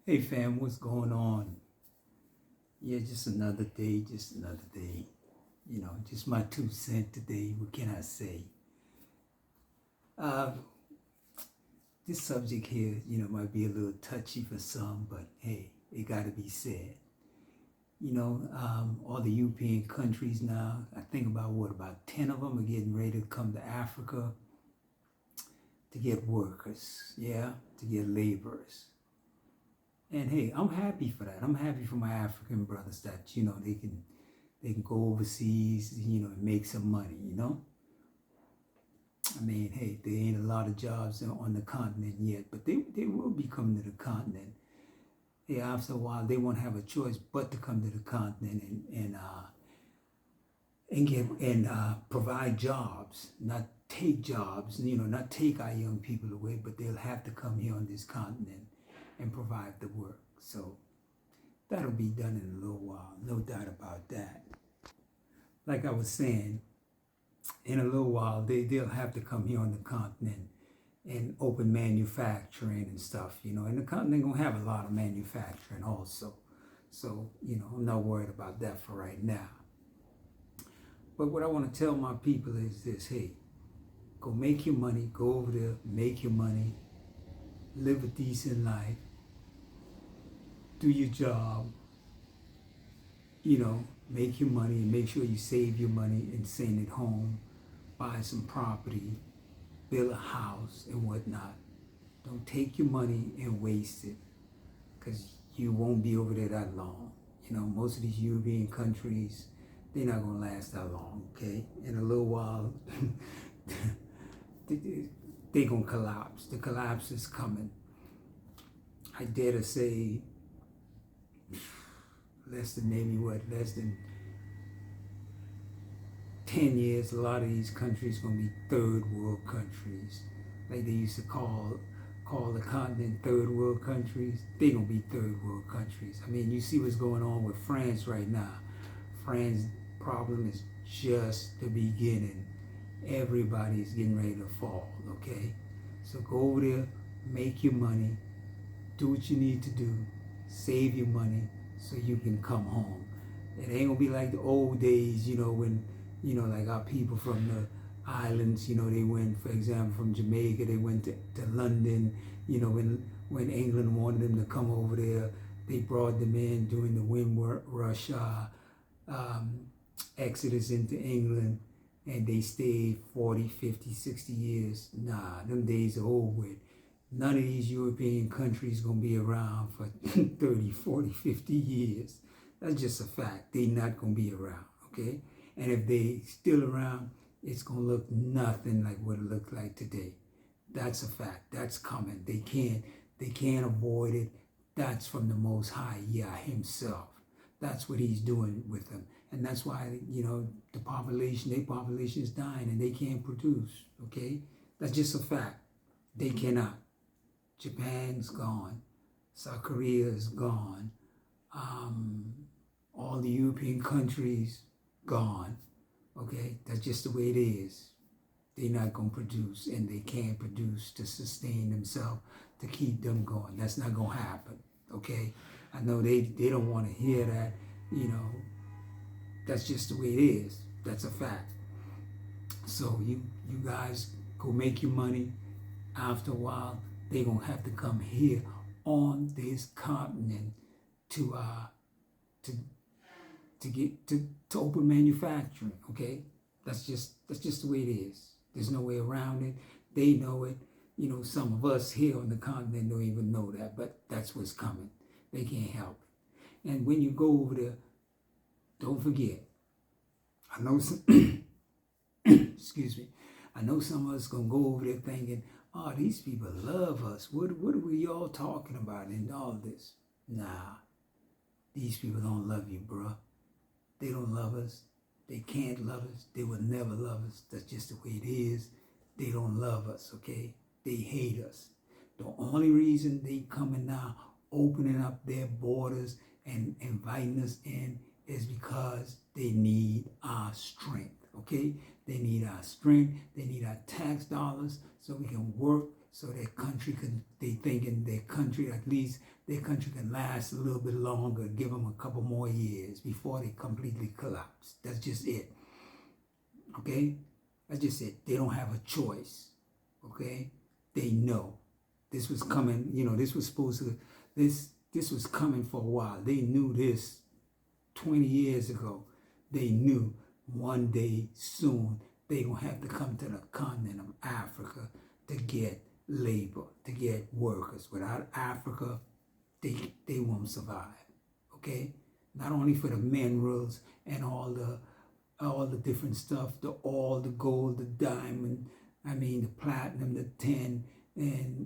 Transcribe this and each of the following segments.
Hey fam, what's going on? Yeah, just another day, just another day. Just my 2 cents today. What can I say? Uh, this subject here, might be a little touchy for some, but hey, it got to be said. All the European countries now, I think about 10 of them are getting ready to come to Africa to get workers, yeah, to get laborers. And hey, I'm happy for that. I'm happy for my African brothers that, they can go overseas, and make some money. I mean, hey, there ain't a lot of jobs on the continent yet, but they will be coming to the continent. Hey, after a while, they won't have a choice but to come to the continent and provide jobs, not take jobs, not take our young people away, but they'll have to come here on this continent and provide the work. So that'll be done in a little while, no doubt about that. Like I was saying, in a little while, they'll have to come here on the continent and open manufacturing and stuff, and the continent gonna have a lot of manufacturing also. So, I'm not worried about that for right now. But what I want to tell my people is this: hey, go make your money, go over there, make your money, live a decent life, do your job, make your money and make sure you save your money and send it home, buy some property, build a house and whatnot. Don't take your money and waste it, because you won't be over there that long. Most of these European countries, they're not gonna last that long, okay? In a little while, they're gonna collapse. The collapse is coming. I dare to say less than 10 years, a lot of these countries gonna be third world countries. Like they used to call the continent third world countries. They gonna be third world countries. I mean, you see what's going on with France right now. France's problem is just the beginning. Everybody's getting ready to fall, okay? So go over there, make your money, do what you need to do, save your money so you can come home. It ain't gonna be like the old days, when like our people from the islands, they went, for example, from Jamaica, they went to London, when England wanted them to come over there, they brought them in during the Windrush exodus into England, and they stayed 40, 50, 60 years. Nah, them days are over with. None of these European countries gonna be around for 30, 40, 50 years. That's just a fact. They not gonna be around, okay? And if they still around, it's gonna look nothing like what it looked like today. That's a fact. That's coming. They can't avoid it. That's from the Most High, Yah himself. That's what he's doing with them. And that's why, their population is dying and they can't produce, okay? That's just a fact. They cannot. Japan's gone. South Korea is gone. All the European countries gone. Okay, that's just the way it is. They're not gonna produce, and they can't produce to sustain themselves, to keep them going. That's not gonna happen. Okay, I know they don't want to hear that. That's just the way it is. That's a fact. So you guys go make your money. After a while, they're gonna have to come here on this continent to open manufacturing. Okay, that's just the way it is. There's no way around it. They know it. Some of us here on the continent don't even know that, but that's what's coming. They can't help it. And when you go over there, don't forget. I know some, excuse me. I know some of us gonna go over there thinking, oh, these people love us. What are we all talking about and all this? Nah, these people don't love you, bruh. They don't love us. They can't love us. They will never love us. That's just the way it is. They don't love us, okay? They hate us. The only reason they coming now, opening up their borders and inviting us in, is because they need our strength, okay? They need our strength. They need our tax dollars so we can work, so their country can, they thinking their country, at least their country can last a little bit longer, give them a couple more years before they completely collapse. That's just it. Okay? That's just it. They don't have a choice. Okay? They know. This was coming, this was supposed to, this was coming for a while. They knew this 20 years ago. They knew one day soon they gonna have to come to the continent of Africa to get labor, to get workers. Without Africa, they won't survive. Okay? Not only for the minerals and all the different stuff, the oil, the gold, the diamond, the platinum, the tin, and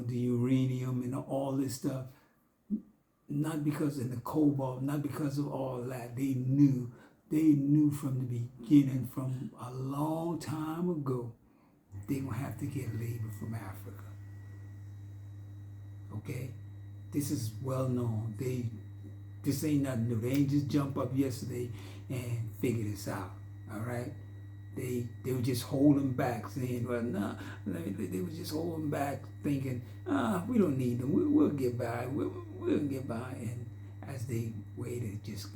the uranium and all this stuff. Not because of the cobalt, not because of all that. They knew from the beginning, from a long time ago, they gonna have to get labor from Africa. Okay? This is well known. This ain't nothing new. They ain't just jump up yesterday and figure this out. All right? They were just holding back, saying, well, nah. They were just holding back, thinking, we don't need them. We'll get by. We'll get by. And as they waited, it just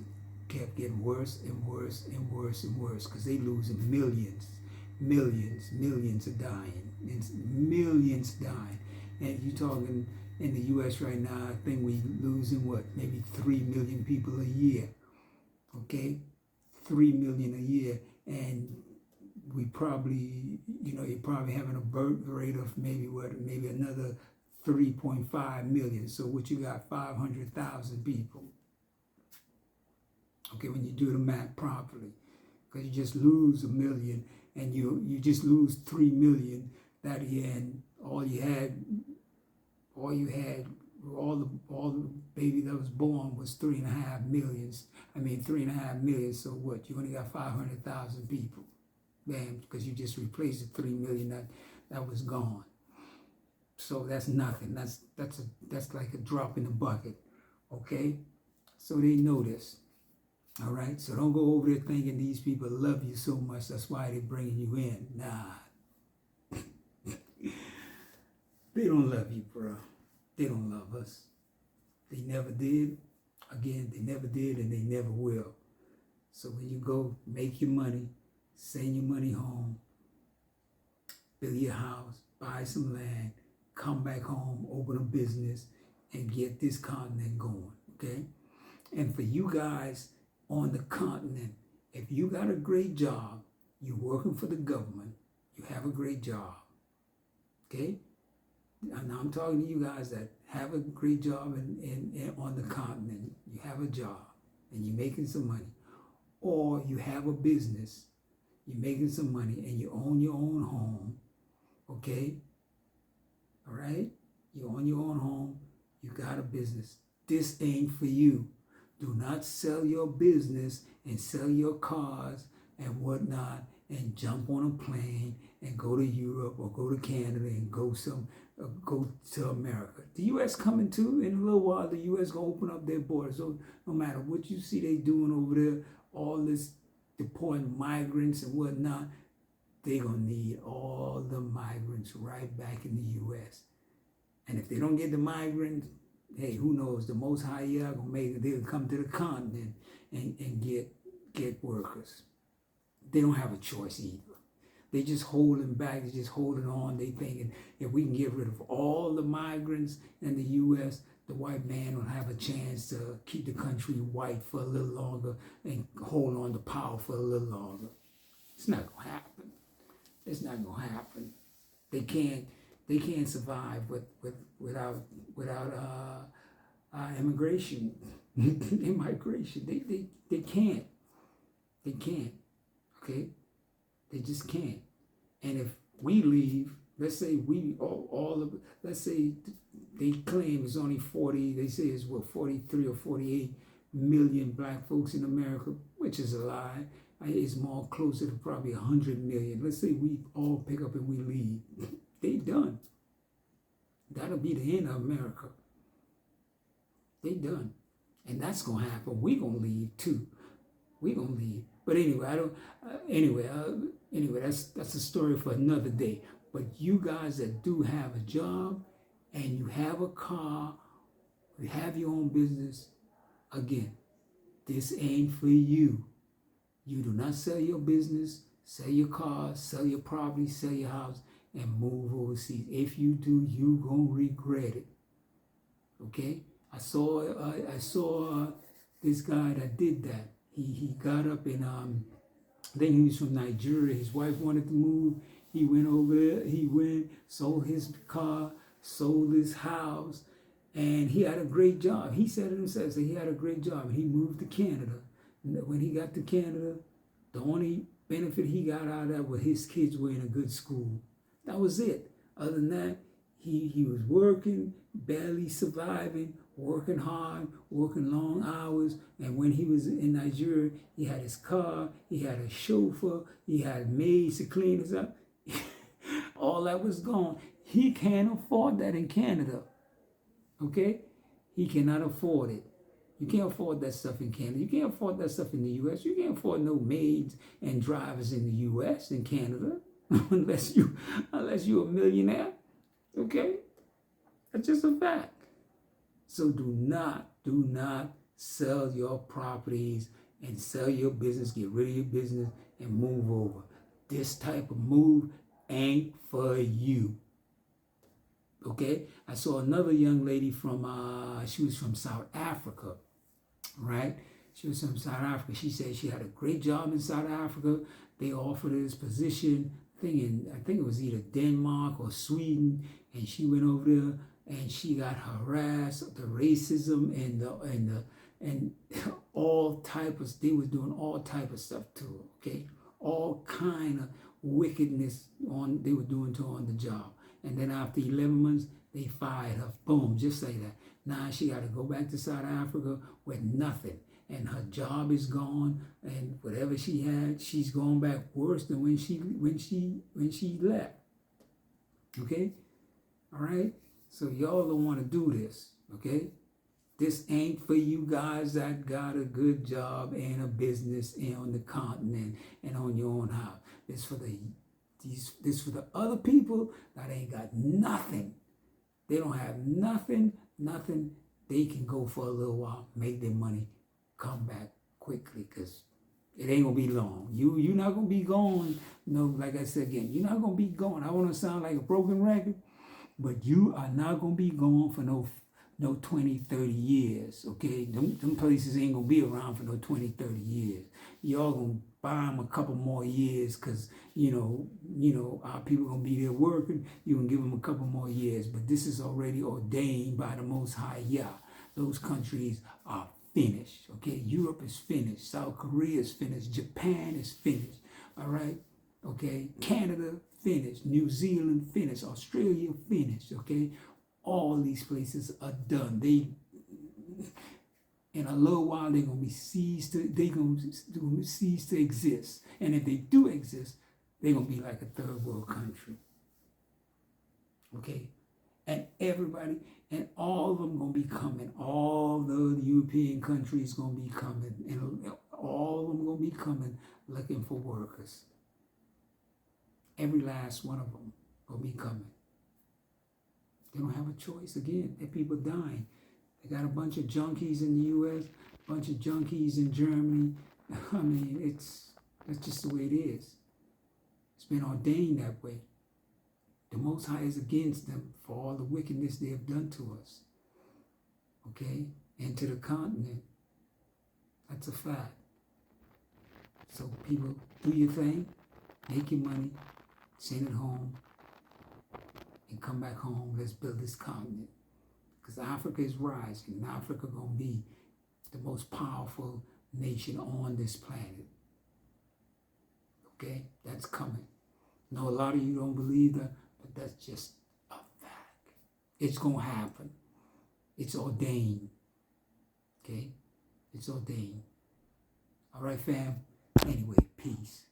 kept getting worse and worse and worse and worse, because they losing millions are dying. Millions dying. And you talking in the U.S. right now, I think we losing maybe 3 million people a year. Okay? 3 million a year. And we probably, you're probably having a birth rate of maybe another 3.5 million. So what you got, 500,000 people. Okay, when you do the math properly, because you just lose 1 million and you just lose 3 million that year, and all the baby that was born was 3.5 million. 3.5 million. So what? You only got 500,000 people. Bam, because you just replaced the 3 million that was gone. So that's nothing. That's like a drop in the bucket. Okay? So they know this. All right? So don't go over there thinking these people love you so much, that's why they're bringing you in. Nah. They don't love you, bro. They don't love us. They never did. Again, they never did, and they never will. So when you go make your money, send your money home, build your house, buy some land, come back home, open a business, and get this continent going, okay? And for you guys on the continent, if you got a great job, you're working for the government, you have a great job, okay? And now I'm talking to you guys that have a great job on the continent. You have a job, and you're making some money. Or you have a business, you're making some money, and you own your own home, okay? All right? You own your own home, you got a business. This ain't for you. Do not sell your business and sell your cars and whatnot and jump on a plane and go to Europe or go to Canada and go to America. The U.S. coming too. In a little while, the U.S. gonna open up their borders. So no matter what you see they doing over there, all this deporting migrants and whatnot, they gonna need all the migrants right back in the U.S. And if they don't get the migrants, hey, who knows? The Most High are gonna make it. They'll come to the continent and get workers. They don't have a choice either. They just holding back. They just holding on. They thinking if we can get rid of all the migrants in the U.S., the white man will have a chance to keep the country white for a little longer and hold on to power for a little longer. It's not gonna happen. It's not gonna happen. They can't survive without immigration. Immigration. They can't. They can't. Okay? They just can't. And if we leave, let's say let's say they claim it's only 40, they say it's 43 or 48 million black folks in America, which is a lie. It's more closer to probably 100 million. Let's say we all pick up and we leave. They done. That'll be the end of America. They done. And that's going to happen. We going to leave too. We going to leave. But anyway, anyway, that's a story for another day. But you guys that do have a job and you have a car, you have your own business, again, this ain't for you. You do not sell your business, sell your car, sell your property, sell your house, and move overseas. If you do, you gonna regret it. Okay? I saw this guy that did that. He got up and then he was from Nigeria. His wife wanted to move. He went over there. He went, sold his car, sold his house, and he had a great job. He said it himself. So he had a great job. He moved to Canada. When he got to Canada, the only benefit he got out of that was his kids were in a good school. That was it. Other than that, he was working, barely surviving, working hard, working long hours. And when he was in Nigeria, he had his car, he had a chauffeur, he had maids to clean us up. All that was gone. He can't afford that in Canada. Okay? He cannot afford it. You can't afford that stuff in Canada. You can't afford that stuff in the U.S. You can't afford no maids and drivers in the U.S. and Canada unless you're a millionaire. Okay? That's just a fact. So do not sell your properties and sell your business, get rid of your business and move over. This type of move ain't for you. Okay? I saw another young lady she was from South Africa, right? She was from South Africa. She said she had a great job in South Africa. They offered her this position, I think it was either Denmark or Sweden, and she went over there and she got harassed, the racism and all type of, they was doing all type of stuff to her, okay? All kind of wickedness they were doing to her on the job. And then after 11 months, they fired her. Boom, just like that. Now she got to go back to South Africa with nothing. And her job is gone, and whatever she had, she's going back worse than when she left. Okay? All right? So y'all don't want to do this, okay? This ain't for you guys that got a good job and a business and on the continent and on your own house. This for the other people that ain't got nothing. They don't have nothing. They can go for a little while, make their money, come back quickly, because it ain't gonna be long. You're not gonna be gone. No, like I said again, you're not gonna be gone. I want to sound like a broken record, but you are not gonna be gone for no 20, 30 years, okay? Them places ain't gonna be around for no 20, 30 years. Y'all gonna buy them a couple more years because, you know, our people gonna be there working. You can give them a couple more years, but this is already ordained by the Most High Yah. Those countries are finished, okay? Europe is finished. South Korea is finished. Japan is finished, all right? Okay? Canada finished. New Zealand finished. Australia finished, okay? All these places are done. In a little while, they're gonna cease to exist. And if they do exist, they're gonna be like a third world country. Okay, and everybody and all of them gonna be coming. All the European countries gonna be coming, and all of them gonna be coming looking for workers. Every last one of them gonna be coming. They don't have a choice. Again, there are people dying. They got a bunch of junkies in the U.S., a bunch of junkies in Germany. I mean, that's just the way it is. It's been ordained that way. The Most High is against them for all the wickedness they have done to us. Okay? And to the continent. That's a fact. So people, do your thing, make your money, send it home, and come back home. Let's build this continent. Because Africa is rising, and Africa gonna be the most powerful nation on this planet. Okay? That's coming. I know a lot of you don't believe that, but that's just a fact. It's gonna happen. It's ordained. Okay? It's ordained. All right, fam? Anyway, peace.